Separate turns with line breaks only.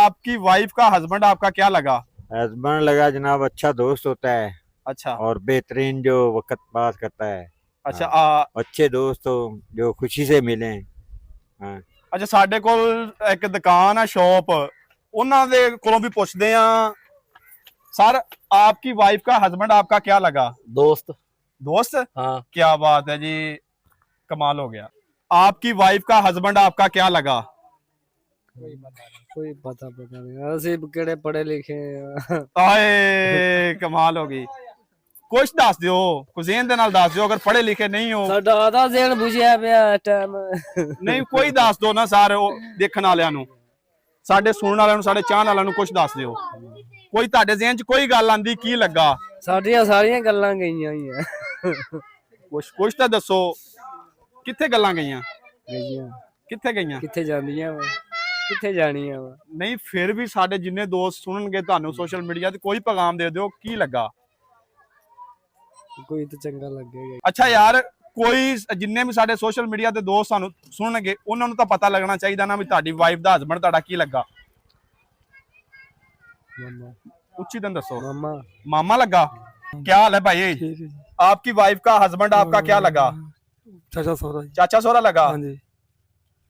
आपकी वाइफ का हस्बैंड आपका क्या लगा?
हस्बैंड लगा जनाब अच्छा दोस्त होता है
अच्छा
और बेहतरीन जो वक्त पास करता है।
अच्छा
हाँ, अच्छे दोस्त हो जो खुशी से मिले। हाँ
अच्छा ਸਾਡੇ ਕੋਲ ਇੱਕ ਦੁਕਾਨ ਆ ਸ਼ॉप ਉਹਨਾਂ ਦੇ ਕੋਲੋਂ ਵੀ ਪੁੱਛਦੇ ਆ सर आपकी वाइफ का हस्बैंड आपका क्या लगा?
दोस्त।
दोस्त?
हाँ।
क्या बात है जी, कमाल हो गया। आपकी वाइफ का हस्बैंड आपका क्या लगा?
कोई पता नहीं ਅਸੀਂ ਕਿਹੜੇ ਪੜੇ ਲਿਖੇ ਆ।
आए कमाल हो गई। कुछ दस दियो, कुजीन दे नाल दस दियो, अगर पढ़े लिखे नहीं हो
ਸਾਡਾ ਆਦਾ ਜ਼ੇਨ ਬੁਝਿਆ ਪਿਆ ਟਾਈਮ।
नहीं कोई दस दो ना सारे देखने वालियां नु, साडे सुनने वालियां नु, साडे चाहने वालियां नु कुछ दस दियो। कोई ਤੁਹਾਡੇ ਜ਼ਿਹਨ 'ਚ ਕੋਈ ਗੱਲ ਆਂਦੀ ਕੀ ਲੱਗਾ?
ਸਾਡੀਆਂ ਸਾਰੀਆਂ ਗੱਲਾਂ ਗਈਆਂ ਹੋਈਆਂ।
ਕੁਛ ਤਾਂ ਦੱਸੋ, ਕਿੱਥੇ ਗੱਲਾਂ ਗਈਆਂ?
ਗਈਆਂ
ਕਿੱਥੇ ਗਈਆਂ?
ਕਿੱਥੇ ਜਾਂਦੀਆਂ ਵਾ, ਕਿੱਥੇ ਜਾਣੀਆਂ ਵਾ।
ਨਹੀਂ ਫਿਰ ਵੀ ਸਾਡੇ ਜਿੰਨੇ ਦੋਸਤ ਸੁਣਨਗੇ ਤੁਹਾਨੂੰ ਸੋਸ਼ਲ ਮੀਡੀਆ ਤੇ ਕੋਈ ਪੈਗਾਮ ਦੇ ਦਿਓ ਕੀ ਲੱਗਾ?
ਕੋਈ ਤਾਂ ਚੰਗਾ ਲੱਗੇਗਾ।
ਅੱਛਾ ਯਾਰ ਕੋਈ ਜਿੰਨੇ ਵੀ ਸਾਡੇ ਸੋਸ਼ਲ ਮੀਡੀਆ ਤੇ ਦੋਸਤ ਸਾਨੂੰ ਸੁਣਨਗੇ ਉਹਨਾਂ ਨੂੰ ਤਾਂ ਪਤਾ ਲੱਗਣਾ ਚਾਹੀਦਾ ਨਾ ਵੀ ਤੁਹਾਡੀ ਵਾਈਫ ਦਾ ਹਸਬੰਡ ਤੁਹਾਡਾ ਕੀ ਲੱਗਾ।
मामा।
ਉੱਚੀ ਦਿਨ ਦੱਸੋ।
मामा।
मामा लगा? क्या हाल है भाई? आपकी वाइफ का हस्बैंड आपका क्या लगा?
चाचा सोहरा।
चाचा सोहरा लगा?
हाँ जी।